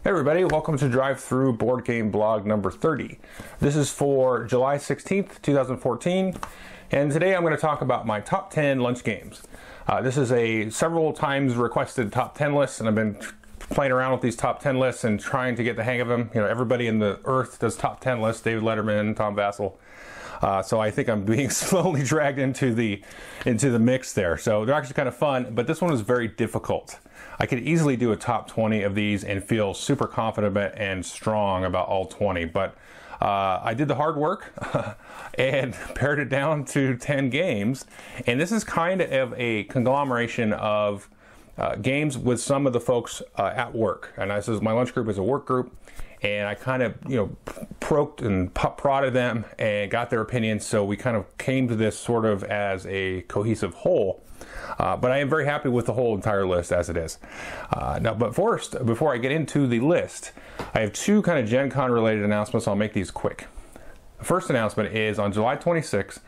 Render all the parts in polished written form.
Hey everybody, welcome to Drive Thru Board Game Blog number 30. This is for July 16th, 2014, and today I'm going to talk about my top 10 lunch games. This is a several times requested top 10 list, and I've been playing around with these top 10 lists and trying to get the hang of them. You know, everybody in the earth does top 10 lists, David Letterman, Tom Vassell. So I think I'm being slowly dragged into the mix there. So they're actually kind of fun, but this one was very difficult. I could easily do a top 20 of these and feel super confident and strong about all 20, but I did the hard work and pared it down to 10 games. And this is kind of a conglomeration of games with some of the folks at work. And this is my lunch group is a work group. And I kind of, poked and prodded them and got their opinions. So we kind of came to this sort of as a cohesive whole. But I am very happy with the whole entire list as it is. But first, before I get into the list, I have two kind of Gen Con related announcements. I'll make these quick. The first announcement is on July 26th,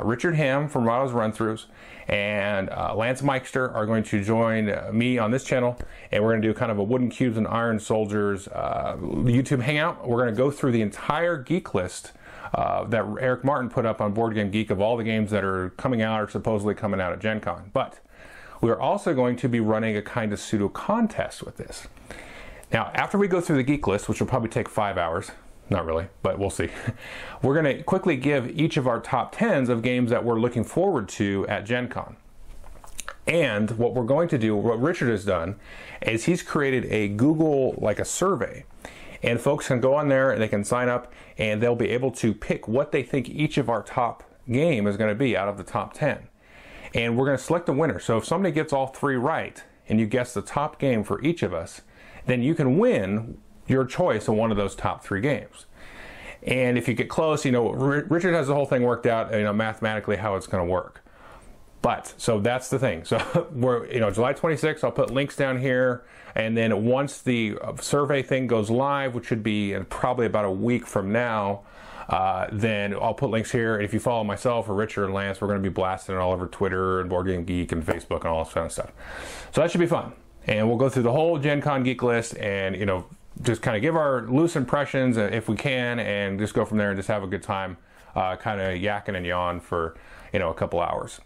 Richard Ham from Rahdo's Run-Throughs and Lance Meister are going to join me on this channel, and we're going to do kind of a Wooden Cubes and Iron Soldiers YouTube hangout. We're going to go through the entire geek list that Eric Martin put up on Board Game Geek of all the games that are coming out or supposedly coming out at Gen Con. But we're also going to be running a kind of pseudo contest with this. Now, after we go through the geek list, which will probably take 5 hours, not really, but we'll see. We're going to quickly give each of our top 10s of games that we're looking forward to at Gen Con. And what we're going to do, what Richard has done, is he's created a Google, like a survey. And folks can go on there and they can sign up and they'll be able to pick what they think each of our top game is going to be out of the top 10. And we're going to select a winner. So if somebody gets all three right and you guess the top game for each of us, then you can win your choice of one of those top three games. And if you get close, Richard has the whole thing worked out, mathematically how it's going to work. But, so that's the thing. So we're, July 26th, I'll put links down here. And then once the survey thing goes live, which should be probably about a week from now, then I'll put links here. And if you follow myself or Richard and Lance, we're going to be blasting it all over Twitter and Board Game Geek and Facebook and all this kind of stuff. So that should be fun. And we'll go through the whole Gen Con geek list and, just kind of give our loose impressions if we can, and just go from there and just have a good time, kind of yakking and yawn for, a couple hours.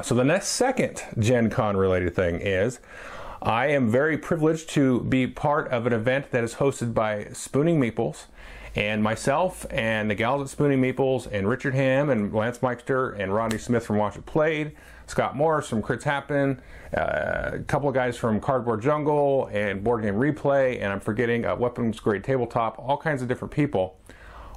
So the next second Gen Con related thing is I am very privileged to be part of an event that is hosted by Spooning Meeples, and myself and the gals at Spooning Meeples and Richard Ham and Lance Meister and Rodney Smith from Watch It Played, Scott Morris from Crits Happen, a couple of guys from Cardboard Jungle and Board Game Replay, and I'm forgetting Weapons Grade Tabletop, all kinds of different people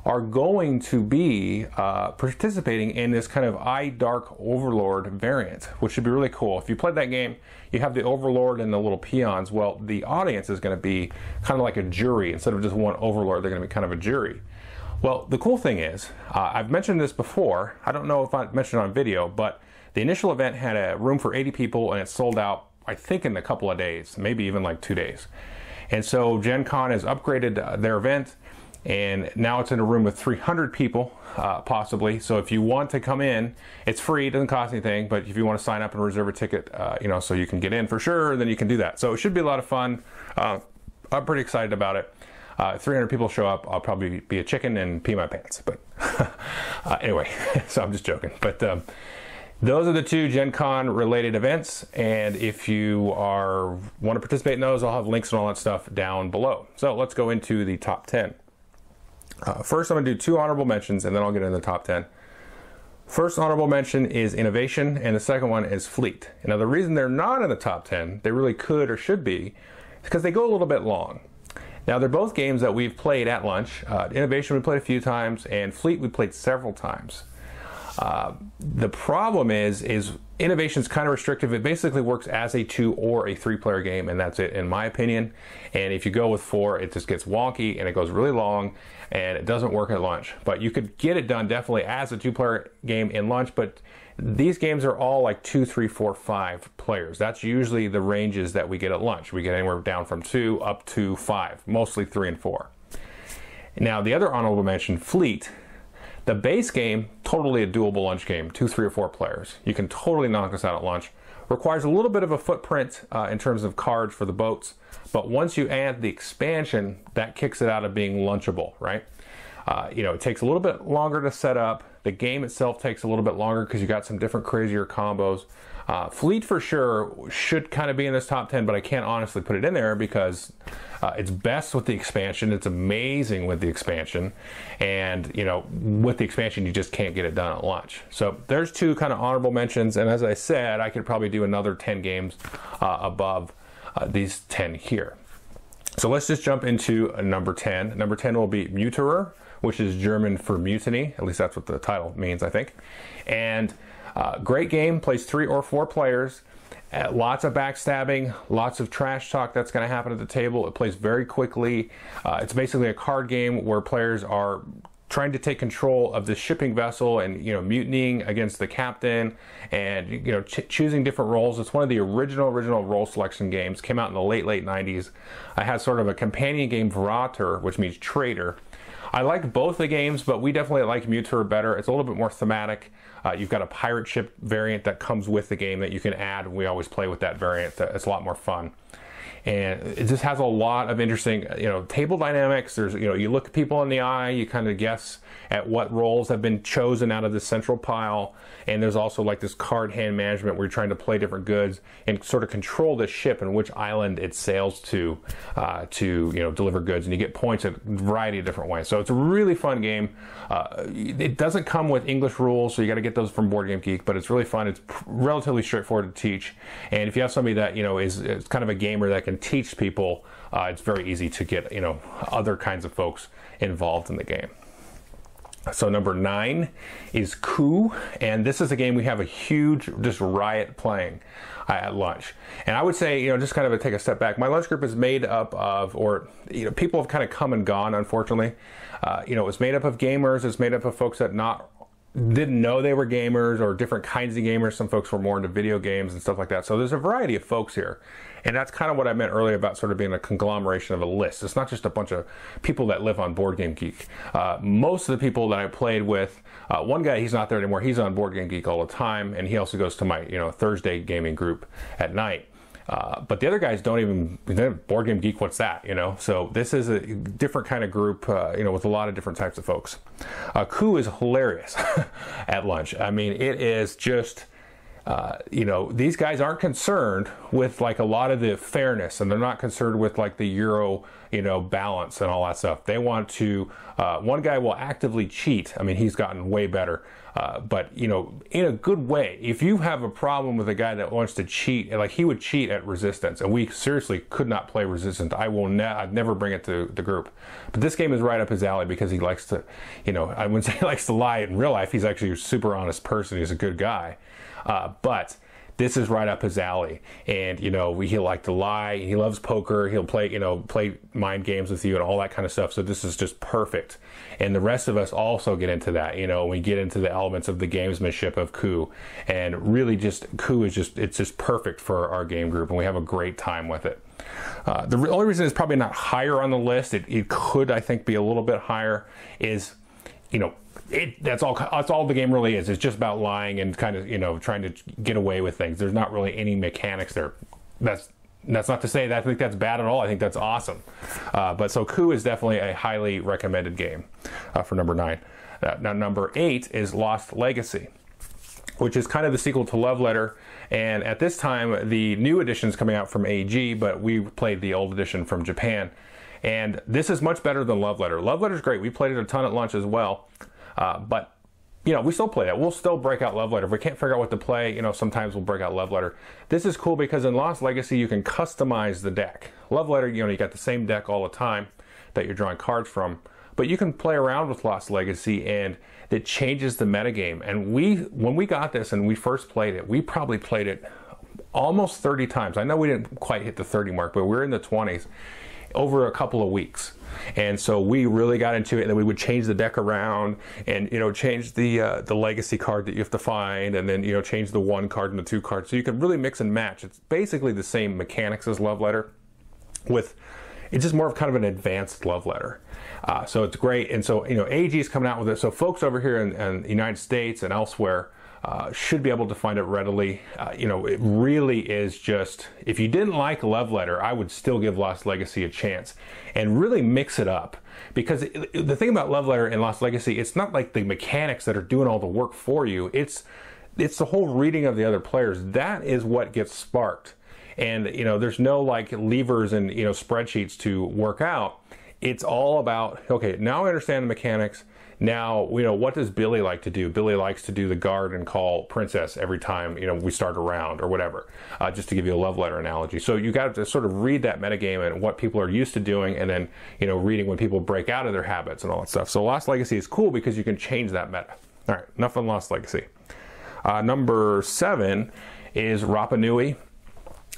are going to be participating in this kind of Dark Overlord variant, which should be really cool. If you played that game, you have the Overlord and the little peons. Well, the audience is going to be kind of like a jury. Instead of just one Overlord, they're going to be kind of a jury. Well, the cool thing is, I've mentioned this before. I don't know if I mentioned it on video, but the initial event had a room for 80 people, and it sold out, I think, in a couple of days, maybe even like 2 days. And so Gen Con has upgraded their event, and now it's in a room with 300 people, possibly. So if you want to come in, it's free, it doesn't cost anything, but if you want to sign up and reserve a ticket, so you can get in for sure, then you can do that. So it should be a lot of fun. I'm pretty excited about it. 300 people show up, I'll probably be a chicken and pee my pants. But anyway, so I'm just joking. But those are the two Gen Con related events, and if you want to participate in those, I'll have links and all that stuff down below. So let's go into the top 10. First, I'm going to do 2 honorable mentions, and then I'll get into the top 10. First honorable mention is Innovation, and the second one is Fleet. Now, the reason they're not in the top 10, they really could or should be, is because they go a little bit long. Now, they're both games that we've played at lunch. Innovation we played a few times, and Fleet we played several times. The problem is Innovation's kind of restrictive. It basically works as a 2 or a 3-player game, and that's it in my opinion. And if you go with 4, it just gets wonky and it goes really long and it doesn't work at lunch. But you could get it done definitely as a 2-player game in lunch, but these games are all like 2, 3, 4, 5 players. That's usually the ranges that we get at lunch. We get anywhere down from 2 up to 5, mostly 3 and 4. Now, the other honorable mention, Fleet. The base game, totally a doable lunch game, 2, 3, or 4 players. You can totally knock this out at lunch. Requires a little bit of a footprint in terms of cards for the boats, but once you add the expansion, that kicks it out of being lunchable, right? It takes a little bit longer to set up. The game itself takes a little bit longer because you got some different crazier combos. Fleet for sure should kind of be in this top 10, but I can't honestly put it in there because it's best with the expansion. It's amazing with the expansion, and with the expansion you just can't get it done at lunch. So there's two kind of honorable mentions, and as I said, I could probably do another 10 games above these 10 here. So let's just jump into number 10. Number 10 will be Mutterer, which is German for mutiny. At least that's what the title means, I think. And great game, plays 3 or 4 players. Lots of backstabbing, lots of trash talk that's going to happen at the table. It plays very quickly. It's basically a card game where players are trying to take control of the shipping vessel and mutinying against the captain, and choosing different roles. It's one of the original role selection games. Came out in the late 90s. I had sort of a companion game, Vrater, which means traitor. I like both the games, but we definitely like Mutterer better. It's a little bit more thematic. You've got a pirate ship variant that comes with the game that you can add. We always play with that variant. It's a lot more fun. And it just has a lot of interesting, table dynamics. There's, you look people in the eye, you kind of guess at what roles have been chosen out of the central pile. And there's also like this card hand management where you're trying to play different goods and sort of control the ship and which island it sails to deliver goods. And you get points in a variety of different ways. So it's a really fun game. It doesn't come with English rules, so you got to get those from Board Game Geek, but it's really fun. It's relatively straightforward to teach. And if you have somebody that, is kind of a gamer that can teach people, it's very easy to get, other kinds of folks involved in the game. So number 9 is Coup, and this is a game we have a huge just riot playing at lunch. And I would say, just kind of take a step back. My lunch group is made up of, people have kind of come and gone, unfortunately. It's made up of gamers. It's made up of folks that didn't know they were gamers, or different kinds of gamers. Some folks were more into video games and stuff like that. So there's a variety of folks here. And that's kind of what I meant earlier about sort of being a conglomeration of a list. It's not just a bunch of people that live on Board Game Geek. Most of the people that I played with, one guy, he's not there anymore. He's on Board Game Geek all the time, and he also goes to my Thursday gaming group at night. But the other guys don't even, Board Game Geek, what's that, So this is a different kind of group, with a lot of different types of folks. Coup is hilarious at lunch. I mean, it is just, these guys aren't concerned with like a lot of the fairness, and they're not concerned with like the Euro, balance and all that stuff. They want to, one guy will actively cheat. I mean, he's gotten way better. But in a good way. If you have a problem with a guy that wants to cheat, like he would cheat at Resistance, and we seriously could not play Resistance. I'd never bring it to the group. But this game is right up his alley because he likes to, I wouldn't say he likes to lie in real life. He's actually a super honest person. He's a good guy. But this is right up his alley, and he'll like to lie. He loves poker. He'll play mind games with you and all that kind of stuff. So this is just perfect. And the rest of us also get into that. We get into the elements of the gamesmanship of Coup, and really just Coup is it's just perfect for our game group, and we have a great time with it. The only reason it's probably not higher on the list, it could, I think, be a little bit higher, is that's all the game really is. It's just about lying and kind of trying to get away with things. There's not really any mechanics there. That's not to say that I think that's bad at all. I think that's awesome. But so Coup is definitely a highly recommended game for number 9. Now number 8 is Lost Legacy, which is kind of the sequel to Love Letter. And at this time, the new edition is coming out from AG, but we played the old edition from Japan. And this is much better than Love Letter. Love Letter is great. We played it a ton at lunch as well. But we still play that. We'll still break out Love Letter. If we can't figure out what to play, sometimes we'll break out Love Letter. This is cool because in Lost Legacy, you can customize the deck. Love Letter, you got the same deck all the time that you're drawing cards from. But you can play around with Lost Legacy, and it changes the metagame. And when we got this and we first played it, we probably played it almost 30 times. I know we didn't quite hit the 30 mark, but we're in the 20s over a couple of weeks. And so we really got into it, and then we would change the deck around and, change the legacy card that you have to find, and then, change the 1 card and the 2 cards. So you can really mix and match. It's basically the same mechanics as Love Letter, it's just more of kind of an advanced Love Letter. So it's great. And so, AG is coming out with it. So folks over here in the United States and elsewhere, should be able to find it readily. You know, it really is just, if you didn't like Love Letter, I would still give Lost Legacy a chance and really mix it up. Because the thing about Love Letter and Lost Legacy, it's not like the mechanics that are doing all the work for you. It's the whole reading of the other players. That is what gets sparked. And, you know, there's no like levers and, you know, spreadsheets to work out. It's all about, okay, now I understand the mechanics. Now, you know, what does Billy like to do? Billy likes to do the guard and call princess every time, you know, we start a round or whatever, just to give you a Love Letter analogy. So you got to sort of read that metagame and what people are used to doing, and then, you know, reading when people break out of their habits and all that stuff. So Lost Legacy is cool because you can change that meta. All right, enough on Lost Legacy. Number 7 is Rapa Nui.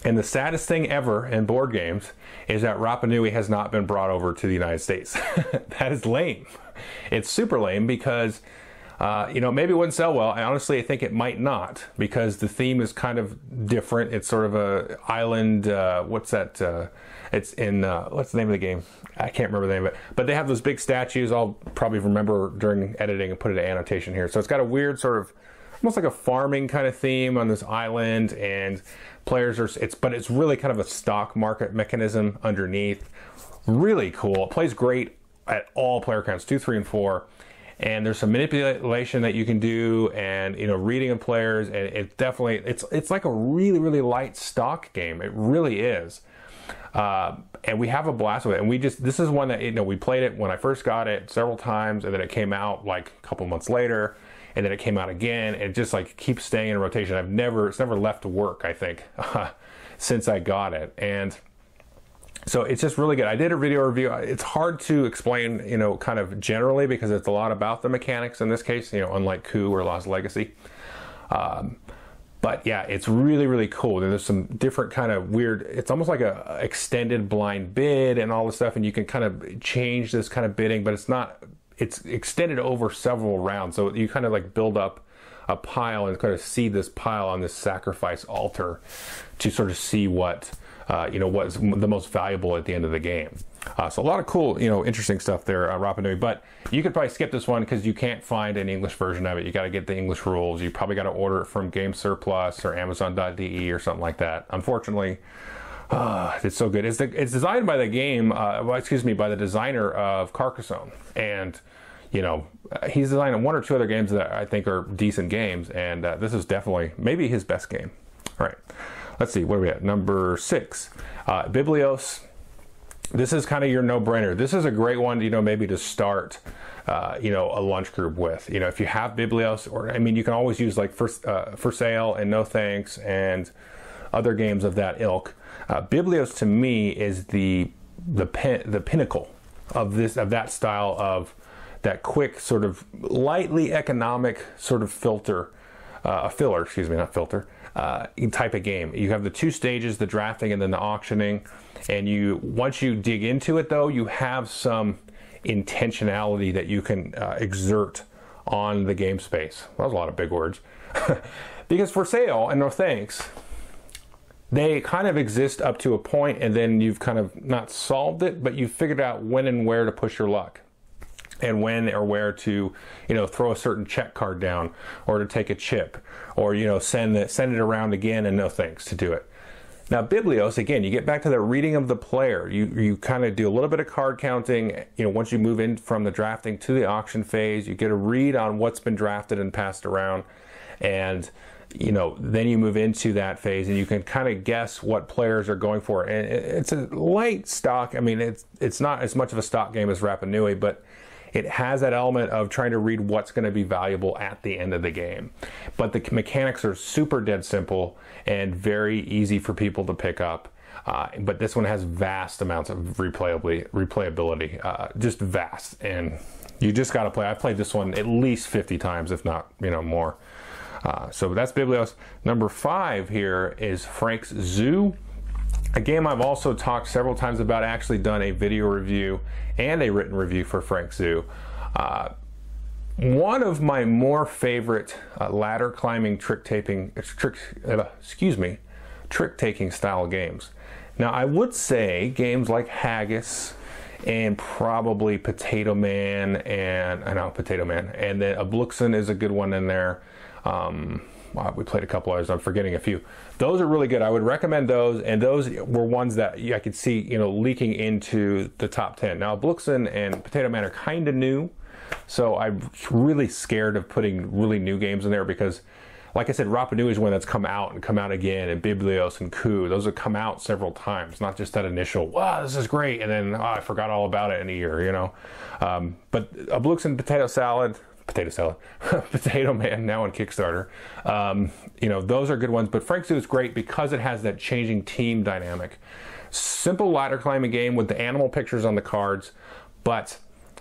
And the saddest thing ever in board games is that Rapa Nui has not been brought over to the United States. That is lame. It's super lame because, you know, maybe it wouldn't sell well. I honestly think it might not, because the theme is kind of different. It's sort of a island, what's that? It's in, what's the name of the game? I can't remember the name of it. But they have those big statues. I'll probably remember during editing and put it in annotation here. So it's got a weird sort of, almost like a farming kind of theme on this island, and players are, but it's really kind of a stock market mechanism underneath. Really cool. It plays great at all player counts, 2, 3, and 4. And there's some manipulation that you can do, and, you know, reading of players, and it definitely, it's like a really, really light stock game. It really is. And we have a blast with it. And we just, this is one that, you know, we played it when I first got it several times, and then it came out like a couple months later. And then it came out again, and it just like keeps staying in rotation. It's never left work, I think, since I got it. And so it's just really good. I did a video review. It's hard to explain, you know, kind of generally, because it's a lot about the mechanics in this case, you know, unlike Coup or Lost Legacy. But yeah, it's really, really cool. There's some different kind of weird, it's almost like a extended blind bid and all this stuff, and you can kind of change this kind of bidding, but it's not, it's extended over several rounds. So you kind of like build up a pile and kind of see this pile on this sacrifice altar to sort of see what, you know, what's the most valuable at the end of the game. So a lot of cool, you know, interesting stuff there, Rapa Nui. But you could probably skip this one because you can't find an English version of it. You got to get the English rules. You probably got to order it from Game Surplus or Amazon.de or something like that. Unfortunately, it's so good. It's designed by the game, well, excuse me, by the designer of Carcassonne. And, you know, he's designed 1 or 2 other games that I think are decent games. And this is definitely maybe his best game. All right. Let's see. What are we at? Number 6. Biblios. This is kind of your no-brainer. This is a great one, you know, maybe to start, you know, a lunch group with. You know, if you have Biblios, or, I mean, you can always use like For Sale and No Thanks and other games of that ilk. Biblios to me is the pinnacle of that style of that quick sort of lightly economic sort of filler, excuse me, not filter, type of game. You have the 2 stages, the drafting and then the auctioning, and once you dig into it though, you have some intentionality that you can exert on the game space. That was a lot of big words. Because For Sale and No Thanks, they kind of exist up to a point, and then you've kind of not solved it, but you've figured out when and where to push your luck, and when or where to, you know, throw a certain check card down, or to take a chip, or, you know, send it around again and No Thanks to do it. Now Biblios, again, you get back to the reading of the player. You kind of do a little bit of card counting. You know, once you move in from the drafting to the auction phase, you get a read on what's been drafted and passed around, and, you know, then you move into that phase, and you can kind of guess what players are going for. And it's a light stock. I mean, it's not as much of a stock game as Rapa Nui, but it has that element of trying to read what's going to be valuable at the end of the game. But the mechanics are super dead simple and very easy for people to pick up. But this one has vast amounts of replayability, just vast. And you just got to play. I've played this one at least 50 times, if not, you know, more. So that's Biblios. Number 5 here is Frank's Zoo. A game I've also talked several times about, actually done a video review and a written review for Frank's Zoo. One of my more favorite ladder climbing trick-taking style games. Now I would say games like Haggis and probably Potato Man, and then Abluxen is a good one in there. We played a couple others. I'm forgetting a few. Those are really good. I would recommend those, and those were ones that I could see, you know, leaking into the top 10. Now, Bluxen and Potato Man are kind of new, so I'm really scared of putting really new games in there because, like I said, Rapa Nui is one that's come out and come out again, and Biblios and Coup. Those have come out several times, not just that initial, wow, this is great, and then I forgot all about it in a year, you know. But a Bluxen Potato Man now on Kickstarter. You know, those are good ones, but Frank Zoo is great because it has that changing team dynamic. Simple ladder climbing game with the animal pictures on the cards, but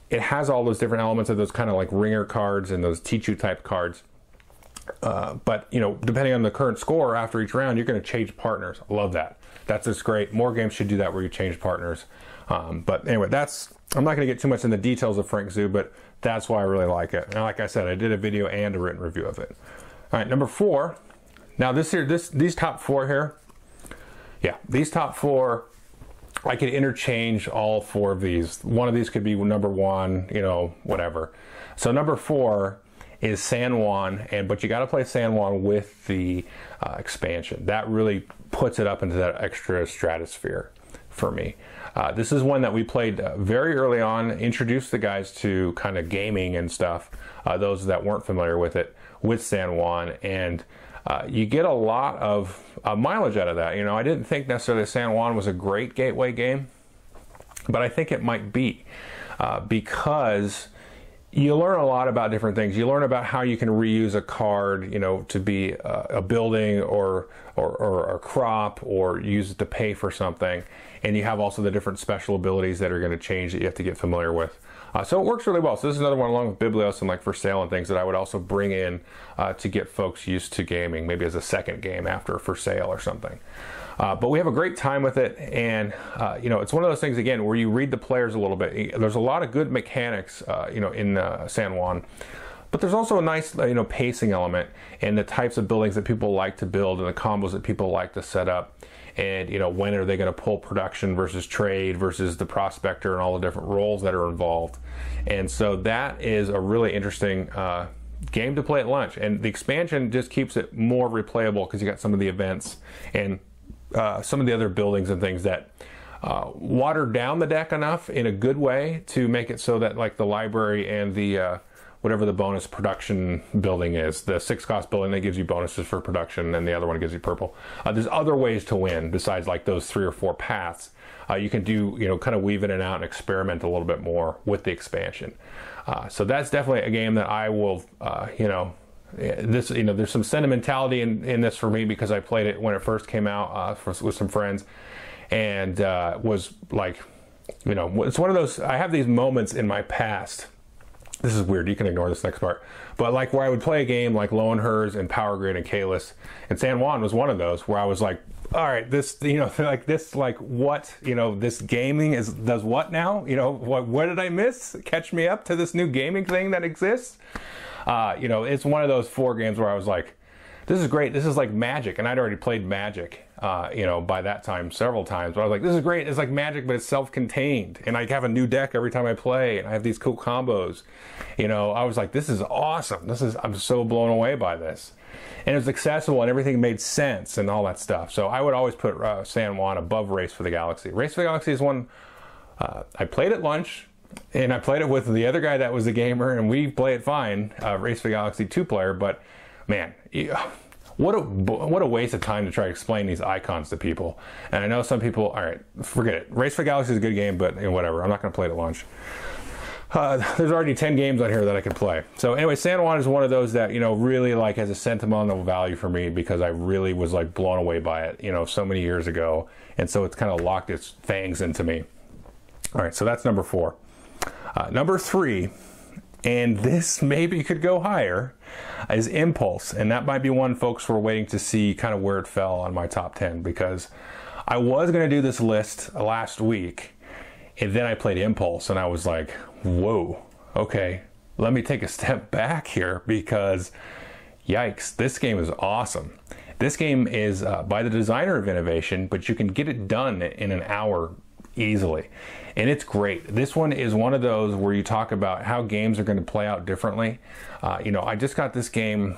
it has all those different elements of those kind of like ringer cards and those Tichu type cards. But, you know, depending on the current score after each round, you're going to change partners. I love that. That's just great. More games should do that where you change partners. But anyway, I'm not going to get too much in the details of Frank Zoo, but that's why I really like it. And like I said, I did a video and a written review of it. All right, number 4. Now these top 4 here, yeah, these top 4, I could interchange all 4 of these. One of these could be number 1, you know, whatever. So number 4 is San Juan, but you got to play San Juan with the expansion. That really puts it up into that extra stratosphere for me. This is one that we played very early on, introduced the guys to kind of gaming and stuff, those that weren't familiar with it, with San Juan, and you get a lot of mileage out of that. You know, I didn't think necessarily San Juan was a great gateway game, but I think it might be because you learn a lot about different things. You learn about how you can reuse a card, you know, to be a building or a crop, or use it to pay for something. And you have also the different special abilities that are going to change that you have to get familiar with. So it works really well. So this is another one along with Biblios and like For Sale and things that I would also bring in to get folks used to gaming, maybe as a second game after For Sale or something. But we have a great time with it, and you know, it's one of those things again where you read the players a little bit. There's a lot of good mechanics, you know, in San Juan, but there's also a nice, you know, pacing element and the types of buildings that people like to build and the combos that people like to set up. And you know, when are they going to pull production versus trade versus the prospector and all the different roles that are involved. And so that is a really interesting game to play at lunch. And the expansion just keeps it more replayable because you got some of the events and some of the other buildings and things that water down the deck enough in a good way to make it so that like the library and the whatever the bonus production building is, the 6-cost building that gives you bonuses for production and the other one gives you purple. There's other ways to win besides like those 3 or 4 paths. You can do, you know, kind of weave in and out and experiment a little bit more with the expansion. So that's definitely a game that I will, you know, this, you know, there's some sentimentality in this for me because I played it when it first came out with some friends, and was like, you know, it's one of those, I have these moments in my past. This is weird, you can ignore this next part, but like where I would play a game like Low and Hers and Power Grid and Kalis, and San Juan was one of those where I was like, all right, this, you know, like this, like what, you know, this gaming does what now? You know, what did I miss? Catch me up to this new gaming thing that exists. You know, it's one of those 4 games where I was like, this is great. This is like Magic, and I'd already played Magic, you know, by that time several times. But I was like, this is great. It's like Magic, but it's self-contained, and I have a new deck every time I play, and I have these cool combos. You know, I was like, this is awesome. I'm so blown away by this, and it was accessible, and everything made sense, and all that stuff. So I would always put San Juan above Race for the Galaxy. Race for the Galaxy is one I played at lunch. And I played it with the other guy that was a gamer, and we play it fine, Race for the Galaxy 2-player, but man, what a waste of time to try to explain these icons to people. And I know some people, all right, forget it. Race for the Galaxy is a good game, but you know, whatever, I'm not going to play it at lunch. There's already 10 games on here that I could play. So anyway, San Juan is one of those that, you know, really like has a sentimental value for me because I really was like blown away by it, you know, so many years ago. And so it's kind of locked its fangs into me. All right, so that's number 4. Number 3, and this maybe could go higher, is Impulse. And that might be one folks were waiting to see kind of where it fell on my top 10, because I was going to do this list last week, and then I played Impulse, and I was like, whoa, okay, let me take a step back here, because yikes, this game is awesome. This game is by the designer of Innovation, but you can get it done in an hour easily. And it's great. This one is one of those where you talk about how games are going to play out differently. You know, I just got this game,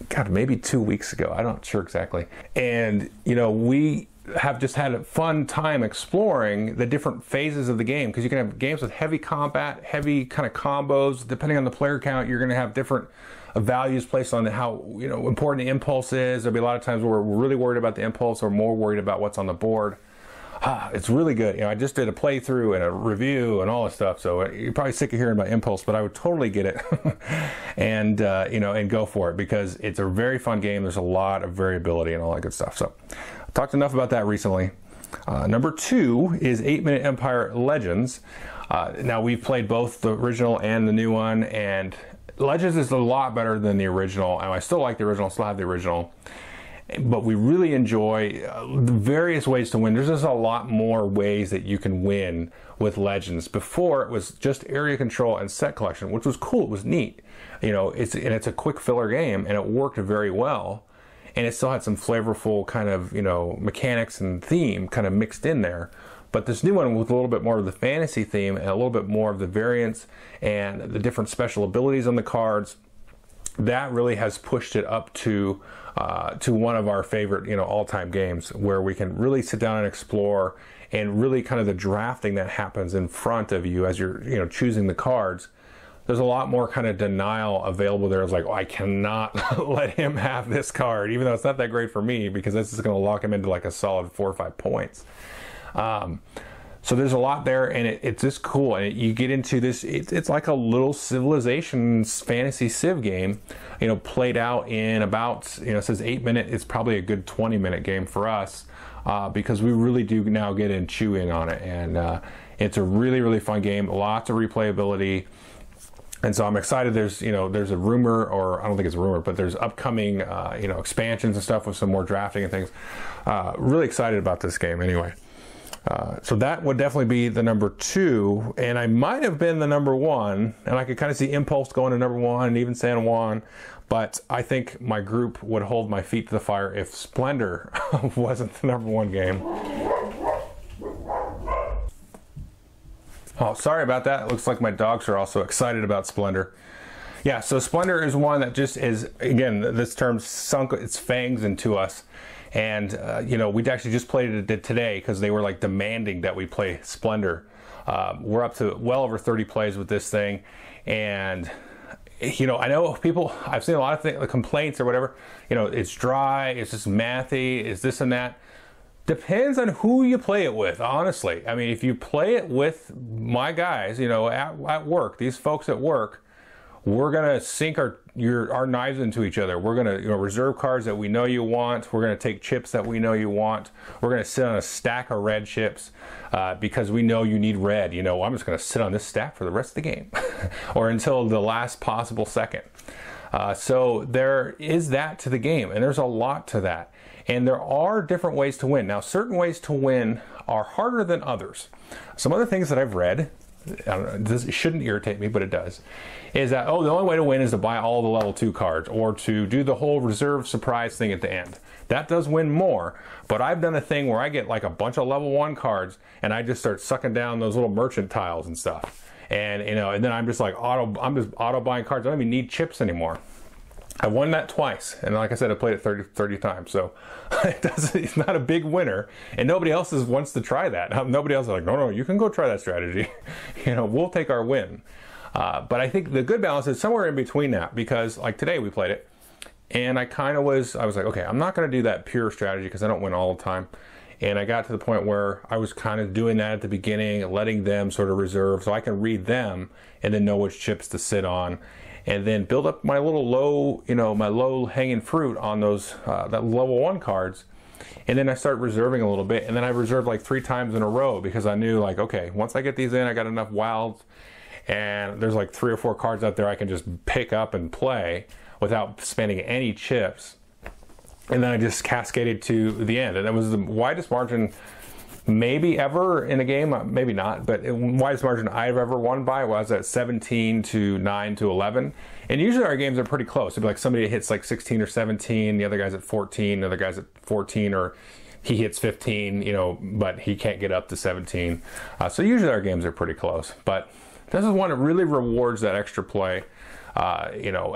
God, maybe 2 weeks ago. I'm not sure exactly. And, you know, we have just had a fun time exploring the different phases of the game, because you can have games with heavy combat, heavy kind of combos. Depending on the player count, you're going to have different values placed on how, you know, important the impulse is. There'll be a lot of times where we're really worried about the impulse or more worried about what's on the board. It's really good. You know, I just did a playthrough and a review and all this stuff, so you're probably sick of hearing about impulse, but I would totally get it and you know, and go for it, because it's a very fun game. There's a lot of variability and all that good stuff. So I've talked enough about that recently. Number 2 is 8 Minute Empire Legends. Now, we've played both the original and the new one, and Legends is a lot better than the original. I still like the original, still have the original. But we really enjoy the various ways to win. There's just a lot more ways that you can win with Legends. Before, it was just area control and set collection, which was cool. It was neat. You know, it's a quick filler game, and it worked very well. And it still had some flavorful kind of, you know, mechanics and theme kind of mixed in there. But this new one with a little bit more of the fantasy theme and a little bit more of the variants and the different special abilities on the cards, that really has pushed it up to one of our favorite, you know, all-time games, where we can really sit down and explore, and really kind of the drafting that happens in front of you as you're, you know, choosing the cards. There's a lot more kind of denial available there. It's like, oh, I cannot let him have this card, even though it's not that great for me, because this is going to lock him into like a solid 4 or 5 points. So there's a lot there, and it's just cool. And you get into this, it's like a little Civilizations fantasy civ game, you know, played out in about, you know, it says 8 minute. It's probably a good 20-minute game for us, because we really do now get in chewing on it. And it's a really, really fun game, lots of replayability. And so I'm excited. There's, you know, there's a rumor, or I don't think it's a rumor, but there's upcoming, you know, expansions and stuff with some more drafting and things. Really excited about this game anyway. So that would definitely be the number 2, and I might have been the number 1, and I could kind of see Impulse going to number 1 and even San Juan, but I think my group would hold my feet to the fire if Splendor wasn't the number 1 game. Oh, sorry about that. It looks like my dogs are also excited about Splendor. Yeah, so Splendor is one that just is, again, this term sunk its fangs into us. And, you know, we actually just played it today because they were like demanding that we play Splendor. We're up to well over 30 plays with this thing. And, you know, I know people, I've seen a lot of complaints or whatever. You know, it's dry, it's just mathy, it's this and that. Depends on who you play it with, honestly. I mean, if you play it with my guys, you know, at work, these folks at work, we're gonna sink our knives into each other. We're gonna, you know, reserve cards that we know you want. We're gonna take chips that we know you want. We're gonna sit on a stack of red chips because we know you need red. You know, I'm just gonna sit on this stack for the rest of the game, or until the last possible second. So there is that to the game, and there's a lot to that. And there are different ways to win. Now, certain ways to win are harder than others. Some other things that I've read, I don't know, this shouldn't irritate me, but it does, is that, oh, the only way to win is to buy all the level 2 cards, or to do the whole reserve surprise thing at the end. That does win more, but I've done a thing where I get like a bunch of level 1 cards, and I just start sucking down those little merchant tiles and stuff. And, you know, and then I'm just like I'm just auto buying cards. I don't even need chips anymore. I won that twice, and like I said, I played it 30 times, so it's not a big winner, and nobody else wants to try that. Nobody else is like, no, you can go try that strategy. You know, we'll take our win. But I think the good balance is somewhere in between that, because like today we played it, and I was like, okay, I'm not going to do that pure strategy because I don't win all the time. And I got to the point where I was kind of doing that at the beginning, letting them sort of reserve so I can read them and then know which chips to sit on, and then build up my little low, you know, my low hanging fruit on those that level 1 cards. And then I start reserving a little bit, and then I reserved like 3 times in a row because I knew, like, okay, once I get these in, I got enough wilds, and there's like 3 or 4 cards out there I can just pick up and play without spending any chips. And then I just cascaded to the end, and it was the widest margin maybe ever in a game, maybe not, but the widest margin I've ever won by was at 17 to 9 to 11. And usually our games are pretty close. It'd be like somebody hits like 16 or 17, the other guy's at 14, the other guy's at 14, or he hits 15, you know, but he can't get up to 17. So usually our games are pretty close, but this is one that really rewards that extra play. You know,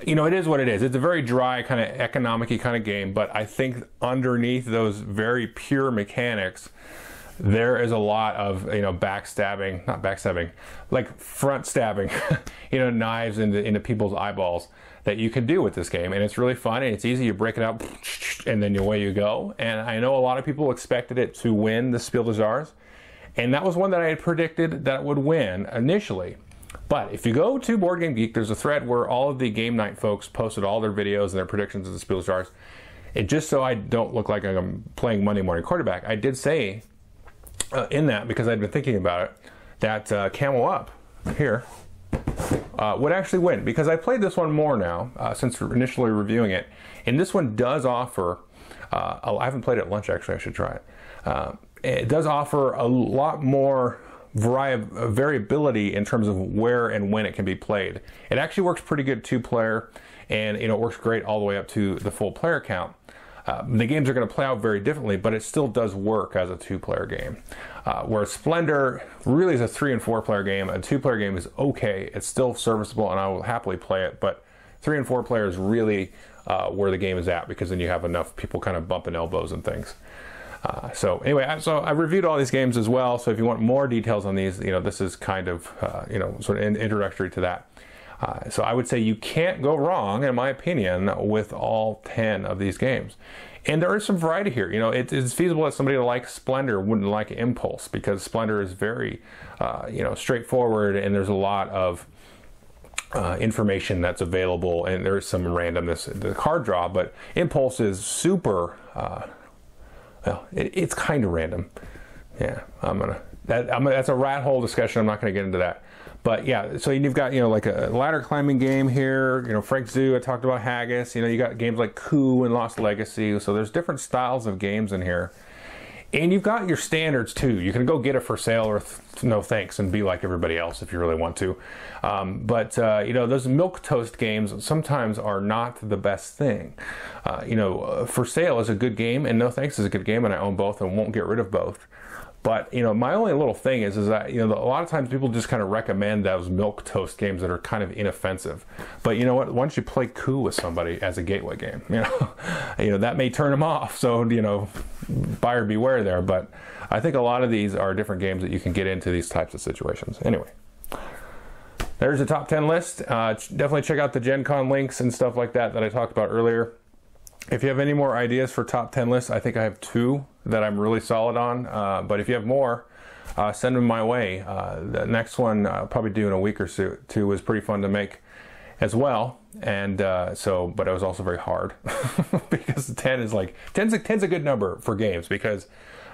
you know, it is what it is. It's a very dry kind of economic-y kind of game, but I think underneath those very pure mechanics, there is a lot of, you know, backstabbing, not backstabbing, like front stabbing, you know, knives into people's eyeballs that you can do with this game. And it's really fun and it's easy. You break it out and then away you go. And I know a lot of people expected it to win the Spiel des Jahres. And that was one that I had predicted that would win initially. But if you go to Board Game Geek, there's a thread where all of the game night folks posted all their videos and their predictions of the Spiel des Jahres. And just so I don't look like I'm playing Monday morning quarterback, I did say in that, because I'd been thinking about it, that Camel Up here would actually win, because I played this one more now since initially reviewing it. And this one does offer, I haven't played it at lunch actually, I should try it. It does offer a lot more variability in terms of where and when it can be played. It actually works pretty good 2-player, and you know, it works great all the way up to the full player count. The games are going to play out very differently, but it still does work as a 2-player game. Whereas Splendor really is a 3- and 4-player game. A 2-player game is okay. It's still serviceable, and I will happily play it. But 3 and 4 players really where the game is at, because then you have enough people kind of bumping elbows and things. So anyway, so I reviewed all these games as well. So if you want more details on these, you know, this is kind of you know, sort of introductory to that. So I would say you can't go wrong, in my opinion, with all 10 of these games. And there is some variety here. You know, it's feasible that somebody like Splendor wouldn't like Impulse, because Splendor is very, you know, straightforward, and there's a lot of information that's available, and there's some randomness in the card draw. But Impulse is super, well, it's kind of random. Yeah, that's a rat hole discussion. I'm not going to get into that. But yeah, so you've got, you know, like a ladder climbing game here, you know, Frank Zoo, I talked about Haggis, you know, you got games like Coup and Lost Legacy, so there's different styles of games in here. And you've got your standards too. You can go get it for sale or no thanks and be like everybody else if you really want to. You know, those milquetoast games sometimes are not the best thing. You know, for sale is a good game, and no thanks is a good game, and I own both and won't get rid of both. But, you know, my only little thing is that, you know, a lot of times people just kind of recommend those milquetoast games that are kind of inoffensive. But you know what? Once you play Coup with somebody as a gateway game, you know, that may turn them off. So, you know, buyer beware there. But I think a lot of these are different games that you can get into these types of situations. Anyway, there's the top 10 list. Definitely check out the Gen Con links and stuff like that I talked about earlier. If you have any more ideas for top 10 lists, I think I have 2 that I'm really solid on. But if you have more, send them my way. The next one I'll probably do in a week or two was pretty fun to make as well. And but it was also very hard because 10 is like, 10's a good number for games, because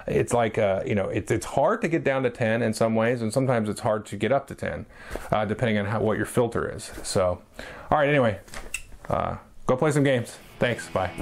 it's like, you know, it's hard to get down to 10 in some ways, and sometimes it's hard to get up to 10, depending on what your filter is. So, all right, anyway, go play some games. Thanks, bye.